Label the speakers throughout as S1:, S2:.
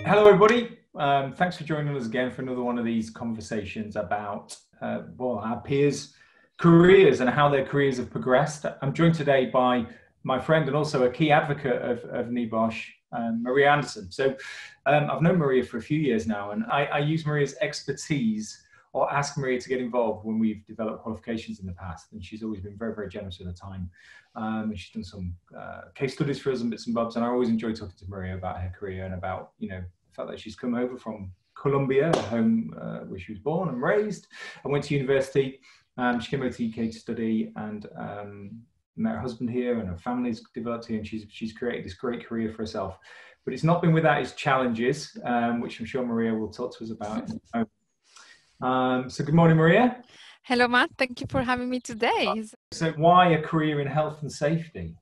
S1: Hello, everybody. Thanks for joining us again for another one of these conversations about our peers' careers and how their careers have progressed. I'm joined today by my friend and also a key advocate of NEBOSH, Maria Anderson. So I've known Maria for a few years now, and I use Maria's expertise or ask Maria to get involved when we've developed qualifications in the past. And she's always been very, very generous with her time. And she's done some case studies for us and bits and bobs. And I always enjoy talking to Maria about her career and about, the fact that she's come over from Colombia, home where she was born and raised, and went to university. She came over to the UK to study and met her husband here, and her family's developed here, and she's created this great career for herself. But it's not been without its challenges, which I'm sure Maria will talk to us about. So good morning, Maria.
S2: Hello, Matt. Thank you for having me today.
S1: So why a career in health and safety?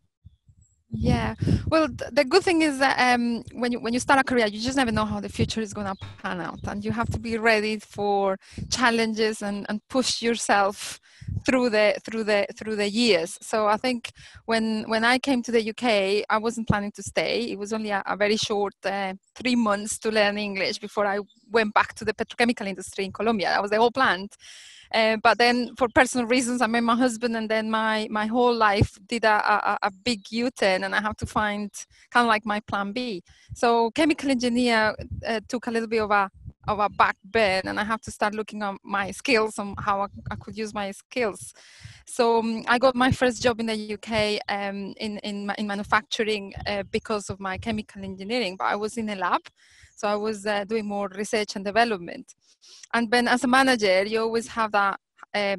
S2: Yeah, well, the good thing is that when you start a career, you just never know how the future is going to pan out, and you have to be ready for challenges and push yourself through the years. So I think when I came to the UK, I wasn't planning to stay. It was only a very short 3 months to learn English before I went back to the petrochemical industry in Colombia. That was the whole plan. But then for personal reasons, I met my husband, and then my whole life did a big U-turn, and I have to find kind of like my plan B. So chemical engineer took a little bit of a back burn, and I have to start looking at my skills and how I could use my skills. So I got my first job in the UK in manufacturing because of my chemical engineering, but I was in a lab. So I was doing more research and development. And then as a manager, you always have that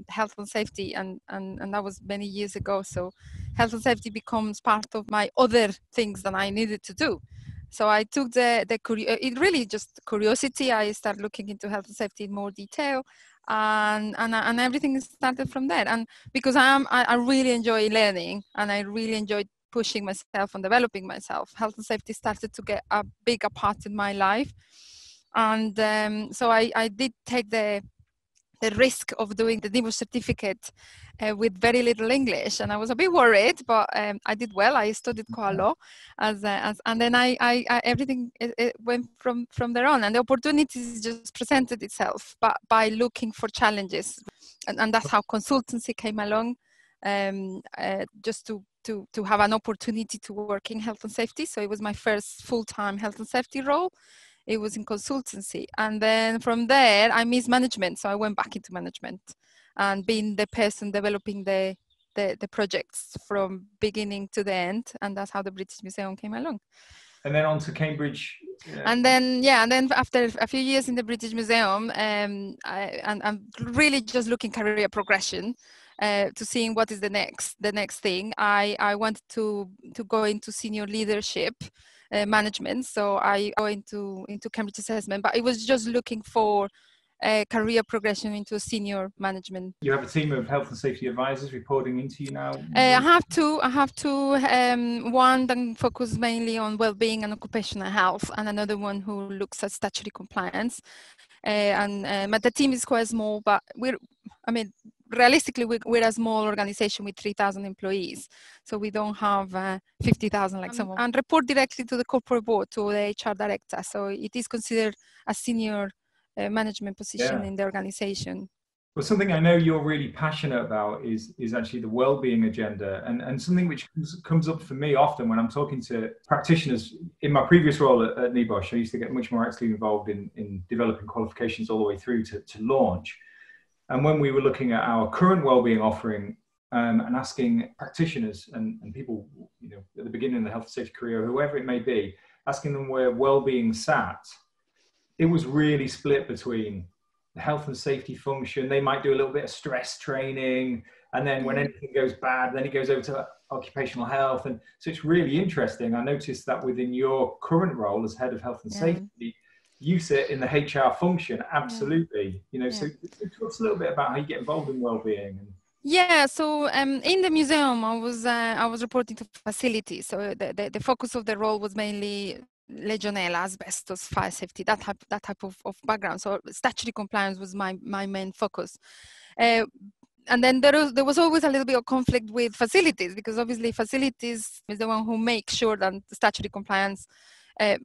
S2: health and safety, and that was many years ago. So health and safety becomes part of my other things that I needed to do. So I took it really just curiosity. I started looking into health and safety in more detail, and everything started from there. And because I really enjoy learning, and I really enjoy pushing myself and developing myself, health and safety started to get a bigger part in my life. And so I did take the risk of doing the NEBOSH certificate with very little English, and I was a bit worried, but I did well. I studied quite a lot, and then I everything it went from there on, and the opportunities just presented itself, but by looking for challenges, and that's how consultancy came along, just to have an opportunity to work in health and safety. So it was my first full-time health and safety role. It was in consultancy. And then from there, I missed management. So I went back into management and being the person developing the projects from beginning to the end. And that's how the British Museum came along.
S1: And then on to Cambridge.
S2: And then after a few years in the British Museum, I'm really just looking career progression. To seeing what is the next thing. I wanted to go into senior leadership management, so I go into Cambridge assessment, but it was just looking for career progression into a senior management.
S1: You have a team of health and safety advisors reporting into you now?
S2: I have two, one that focuses mainly on well-being and occupational health, and another one who looks at statutory compliance. But the team is quite small, but realistically, we're a small organization with 3,000 employees. So we don't have 50,000 like someone. And report directly to the corporate board, to the HR director. So it is considered a senior management position in the organization.
S1: Well, something I know you're really passionate about is actually the well-being agenda, and something which comes up for me often when I'm talking to practitioners. In my previous role at NEBOSH, I used to get much more actively involved in developing qualifications all the way through to launch. And when we were looking at our current well-being offering and asking practitioners and people, at the beginning of the health and safety career, whoever it may be, asking them where well-being sat, it was really split between the health and safety function. They might do a little bit of stress training, and then when anything goes bad, then it goes over to occupational health. And so it's really interesting. I noticed that within your current role as head of health and safety, you sit in the HR function, absolutely. So talk us a little bit about how you get involved in well-being.
S2: Yeah, so in the museum, I was reporting to facilities. So the focus of the role was mainly Legionella, asbestos, fire safety, that type of background. So statutory compliance was my main focus. And then there was always a little bit of conflict with facilities, because obviously facilities is the one who makes sure that the statutory compliance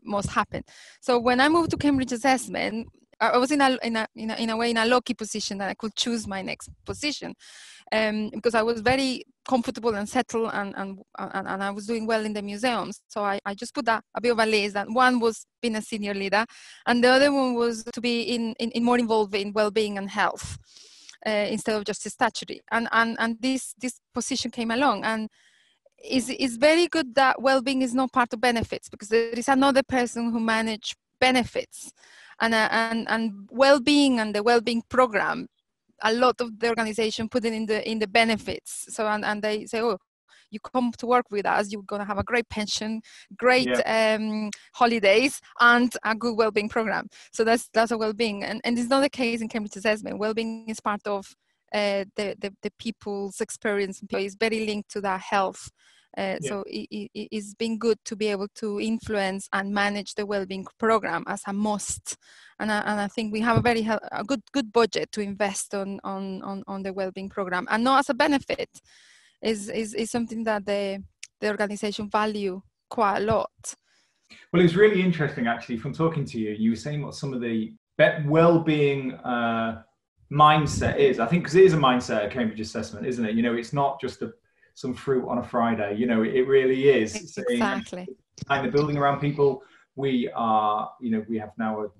S2: most happen. So when I moved to Cambridge Assessment, I was in a way in a lucky position that I could choose my next position, because I was very comfortable and settled, and I was doing well in the museums. So I just put a bit of a list, that one was being a senior leader, and the other one was to be in more involved in well-being and health, instead of just statutory. And this position came along, and it's very good that well-being is not part of benefits, because there is another person who manage benefits, and well-being and the well-being program, a lot of the organization put it in the benefits. So and they say, oh, you come to work with us, you're going to have a great pension, great holidays, and a good well-being program. So that's a well-being, and it's not the case in Cambridge Assessment. Well-being is part of the people's experience. It's very linked to their health. So it's been good to be able to influence and manage the well-being program as a must, and I think we have a good budget to invest on the well-being program, and not as a benefit. Is something that the organization value quite a lot.
S1: Well, it's really interesting actually from talking to you. You were saying what some of the well-being mindset is. I think because it is a mindset at Cambridge Assessment, isn't it? You know, it's not just some fruit on a Friday. You know, it really is.
S2: Exactly.
S1: Kind of building around people. We are, you know, we have now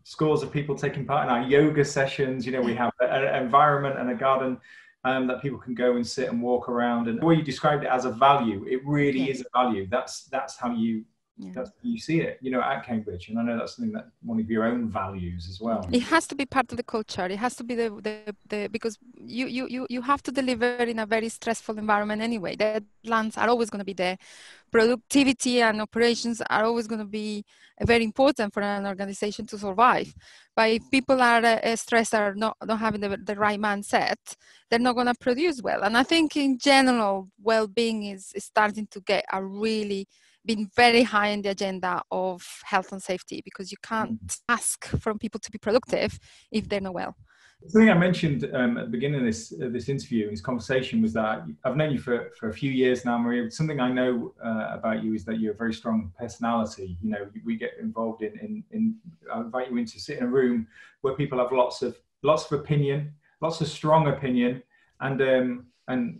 S1: scores of people taking part in our yoga sessions. You know, we have an environment and a garden that people can go and sit and walk around. And the way you described it as a value, it really is a value. That's how you that's how you see it, you know, at Cambridge. And I know that's something that one of your own values as well.
S2: It has to be part of the culture. It has to be the because you have to deliver in a very stressful environment anyway. Deadlines are always going to be there. Productivity and operations are always going to be very important for an organization to survive. But if people are stressed or not having the right mindset, they're not going to produce well. And I think in general, well-being is starting to get been very high in the agenda of health and safety, because you can't ask from people to be productive if they're not well.
S1: Something I mentioned at the beginning of this interview, this conversation, was that I've known you for a few years now, Maria. Something I know about you is that you're a very strong personality. You know, we get involved in I invite you in to sit in a room where people have lots of opinion, lots of strong opinion, and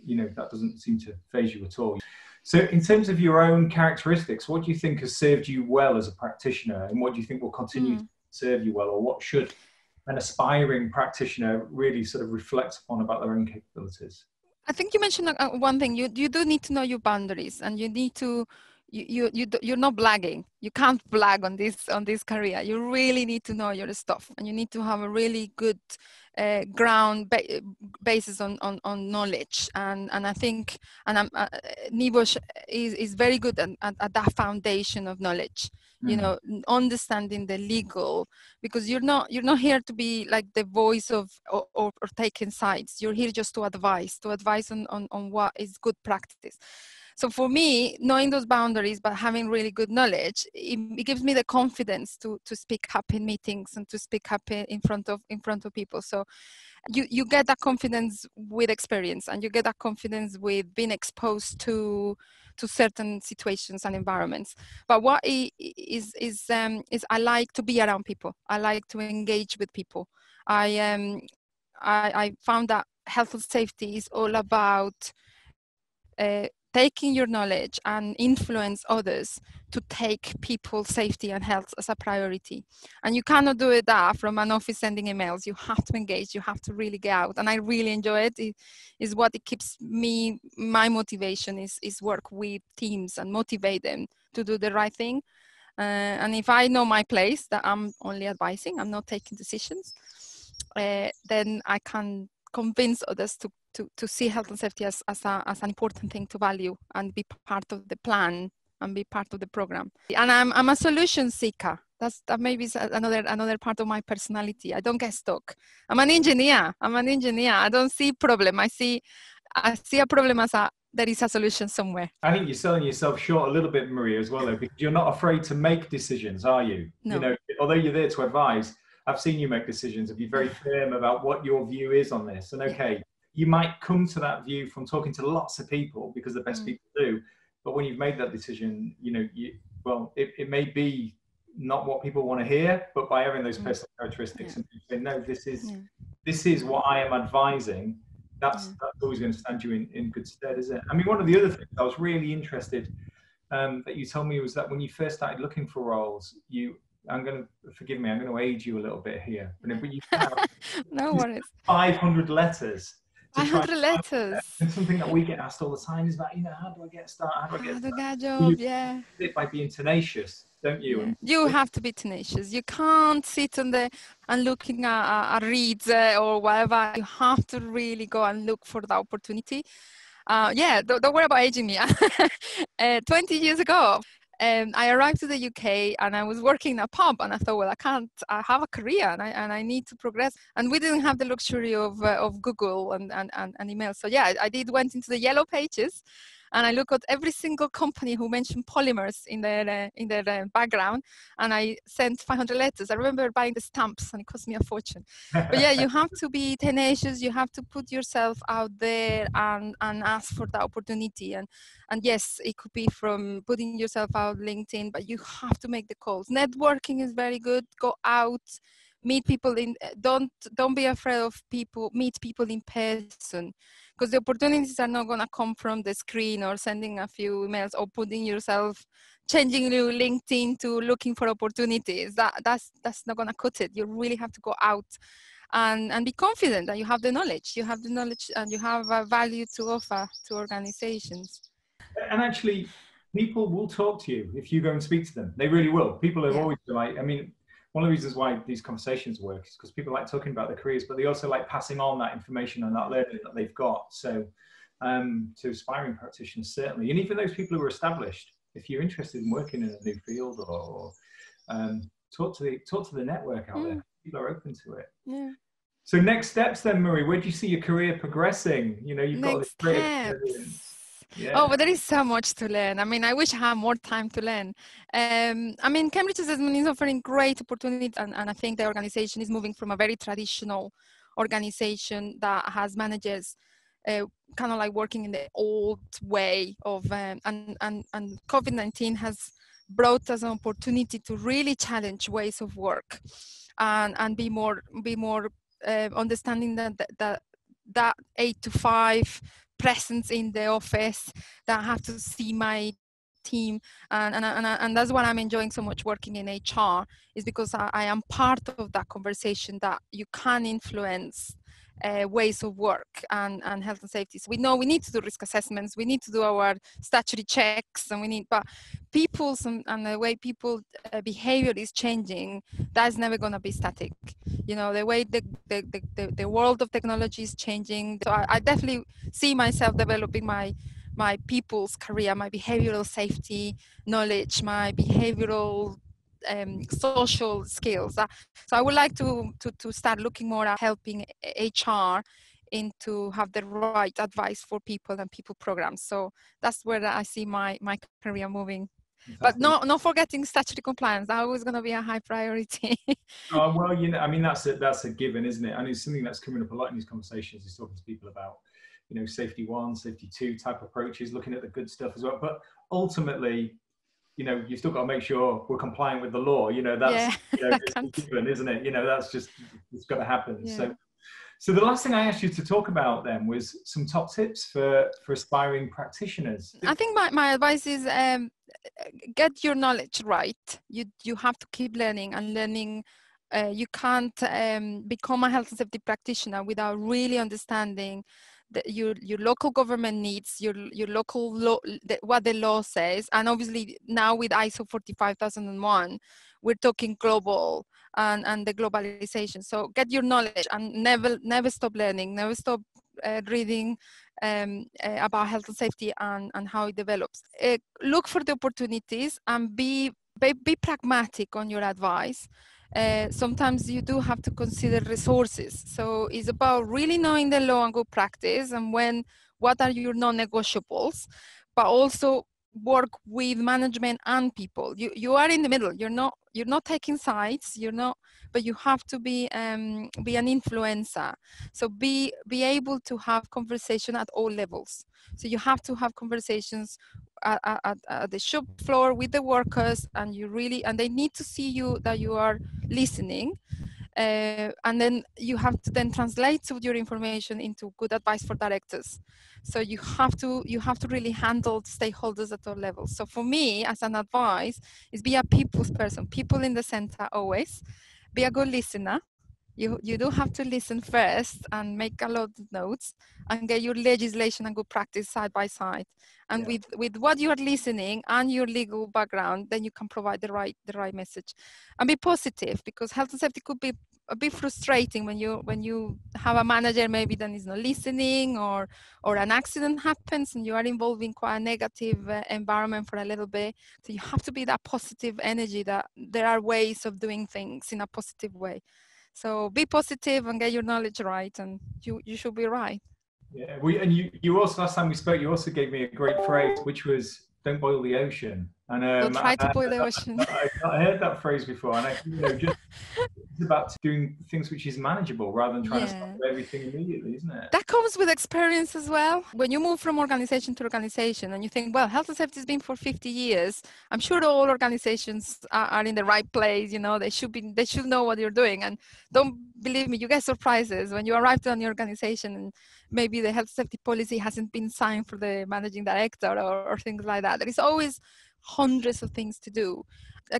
S1: you know, that doesn't seem to faze you at all. So in terms of your own characteristics, what do you think has served you well as a practitioner, and what do you think will continue to serve you well, or what should an aspiring practitioner really sort of reflect upon about their own capabilities?
S2: I think you mentioned one thing. You do need to know your boundaries, and you need to you're not blagging. You can't blag on this career. You really need to know your stuff, and you need to have a really good ground basis on knowledge. And I think NEBOSH is very good at that foundation of knowledge. You know, understanding the legal, because you're not here to be like the voice of or taking sides. You're here just to advise on what is good practice. So for me, knowing those boundaries but having really good knowledge, it gives me the confidence to speak up in meetings and to speak up in front of people. So you get that confidence with experience, and you get that confidence with being exposed to certain situations and environments. But what is I like to be around people. I like to engage with people. I found that health and safety is all about taking your knowledge and influence others to take people's safety and health as a priority. And you cannot do it from an office sending emails. You have to engage, you have to really get out. And I really enjoy it. It is what it keeps me, my motivation is work with teams and motivate them to do the right thing. And if I know my place, that I'm only advising, I'm not taking decisions, then I can convince others to see health and safety as an important thing to value and be part of the plan and be part of the program. And I'm a solution seeker. That maybe is another part of my personality. I don't get stuck. I'm an engineer. I don't see problem. I see a problem as there is a solution somewhere.
S1: I think you're selling yourself short a little bit, Maria, as well, though, because you're not afraid to make decisions, are you?
S2: No.
S1: You know, although you're there to advise, I've seen you make decisions and be very firm about what your view is on this. And okay, you might come to that view from talking to lots of people, because the best people do. But when you've made that decision, you know, well, it may be not what people want to hear, but by having those personal characteristics and saying, no, this is what I am advising, that's always going to stand you in good stead, isn't it? I mean, one of the other things I was really interested that you told me was that when you first started looking for roles, I'm going to, forgive me, I'm going to age you a little bit here, but you have
S2: no worries.
S1: 500 letters.
S2: 500 letters.
S1: And something that we get asked all the time is about, how do I get started? How do I get started?
S2: A job? Yeah.
S1: It by being tenacious, don't you?
S2: Yeah. You have to be tenacious. You can't sit on and looking at reads or whatever. You have to really go and look for the opportunity. Don't worry about aging me. 20 years ago, I arrived to the UK and I was working in a pub, and I thought, well, I have a career and I need to progress. And we didn't have the luxury of Google and email. So yeah, went into the yellow pages, and I looked at every single company who mentioned polymers in their background, and I sent 500 letters. I remember buying the stamps, and it cost me a fortune. But yeah, you have to be tenacious. You have to put yourself out there and ask for the opportunity. And yes, it could be from putting yourself out LinkedIn, but you have to make the calls. Networking is very good. Go out, meet people don't be afraid of people. Meet people in person, because the opportunities are not going to come from the screen or sending a few emails or changing your LinkedIn to looking for opportunities. That's not going to cut it. You really have to go out and be confident that you have the knowledge. You have the knowledge and you have a value to offer to organizations.
S1: And actually, people will talk to you if you go and speak to them. They really will. People have always been like, I mean, one of the reasons why these conversations work is because people like talking about their careers, but they also like passing on that information and that learning that they've got. So to aspiring practitioners, certainly. And even those people who are established, if you're interested in working in a new field or talk to the network out there, people are open to it.
S2: Yeah.
S1: So next steps then, Marie, where do you see your career progressing? You've got this great experience.
S2: Yeah. Oh, but there is so much to learn. I mean, I wish I had more time to learn. I mean, Cambridge Assessment is offering great opportunities, and I think the organization is moving from a very traditional organization that has managers kind of like working in the old way of, and COVID-19 has brought us an opportunity to really challenge ways of work and be more understanding that 8 to 5 presence in the office, that I have to see my team, and that's what I'm enjoying so much working in HR, is because I am part of that conversation that you can influence ways of work and health and safety. So we know we need to do risk assessments, we need to do our statutory checks, but people's and the way people behavior is changing, that's never going to be static. The way the world of technology is changing. So I definitely see myself developing my people's career, my behavioral safety knowledge, my behavioral social skills. So I would like to start looking more at helping HR to have the right advice for people and people programs. So that's where I see my career moving. Fantastic. But not forgetting statutory compliance. That was going to be a high priority.
S1: Well, I mean, that's a given, isn't it? And it's something that's coming up a lot in these conversations, is talking to people about, safety 1, safety 2 type approaches, looking at the good stuff as well. But ultimately, you've still got to make sure we're compliant with the law. That's it's given, isn't it? That's just, it's got to happen. Yeah. So the last thing I asked you to talk about then was some top tips for aspiring practitioners.
S2: I think my advice is get your knowledge right. You have to keep learning and learning. You can't become a health and safety practitioner without really understanding your local government needs, your local law, what the law says. And obviously now with ISO 45001, we're talking global and the globalization. So get your knowledge and never stop learning, never stop reading about health and safety and how it develops. Look for the opportunities and be pragmatic on your advice. Sometimes you do have to consider resources. So it's about really knowing the law and good practice and what are your non-negotiables, but also work with management and people. You are in the middle. You're not taking sides. But you have to be an influencer. So be able to have conversation at all levels. So you have to have conversations at the shop floor with the workers, and they need to see you, that you are listening. And then you have to then translate your information into good advice for directors. So you have to really handle stakeholders at all levels. So for me, as an advice, is be a people's person, people in the center always. Be a good listener. You do have to listen first and make a lot of notes and get your legislation and good practice side by side. And with what you are listening and your legal background, then you can provide the right message. And be positive, because health and safety could be a bit frustrating when you have a manager maybe that is not listening, or an accident happens and you are involved in quite a negative environment for a little bit. So you have to be that positive energy, that there are ways of doing things in a positive way. So be positive and get your knowledge right, and you should be right.
S1: Yeah, you also, last time we spoke, you also gave me a great phrase, which was "Don't boil the ocean." And
S2: Don't try to boil the ocean.
S1: I heard that phrase before, and I think, just it's about doing things which is manageable rather than trying to solve everything immediately, isn't it?
S2: That comes with experience as well. When you move from organization to organization and you think, well, health and safety has been for 50 years. I'm sure all organizations are in the right place. They should know what you're doing. And don't believe me, you get surprises when you arrive to an organization and maybe the health safety policy hasn't been signed for the managing director or things like that. There is always hundreds of things to do.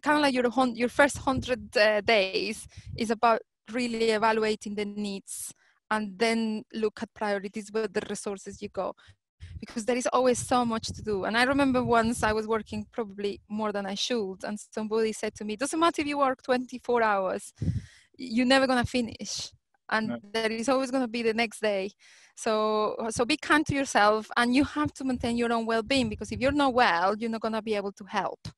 S2: Kind of like your first 100 days is about really evaluating the needs, and then look at priorities, where the resources you go, because there is always so much to do. And I remember once I was working probably more than I should, and somebody said to me, doesn't matter if you work 24 hours, you're never going to finish. And there is always going to be the next day. So be kind to yourself, and you have to maintain your own well-being, because if you're not well, you're not going to be able to help.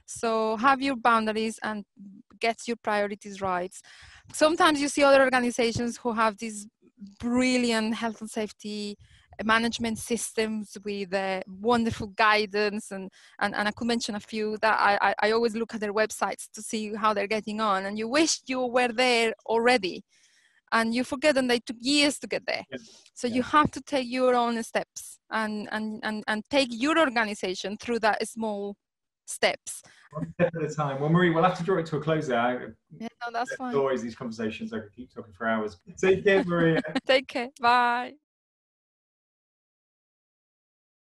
S2: So have your boundaries and get your priorities right. Sometimes you see other organizations who have these brilliant health and safety management systems with wonderful guidance, and I could mention a few that I always look at their websites to see how they're getting on, and you wish you were there already, and you forget that they took years to get there. So you have to take your own steps and take your organization through that small steps.
S1: One step at a time. Well, Marie, we'll have to draw it to a close there.
S2: Yeah, no, that's fine.
S1: Always these conversations, I could keep talking for hours. Take care, Maria.
S2: Take care. Bye.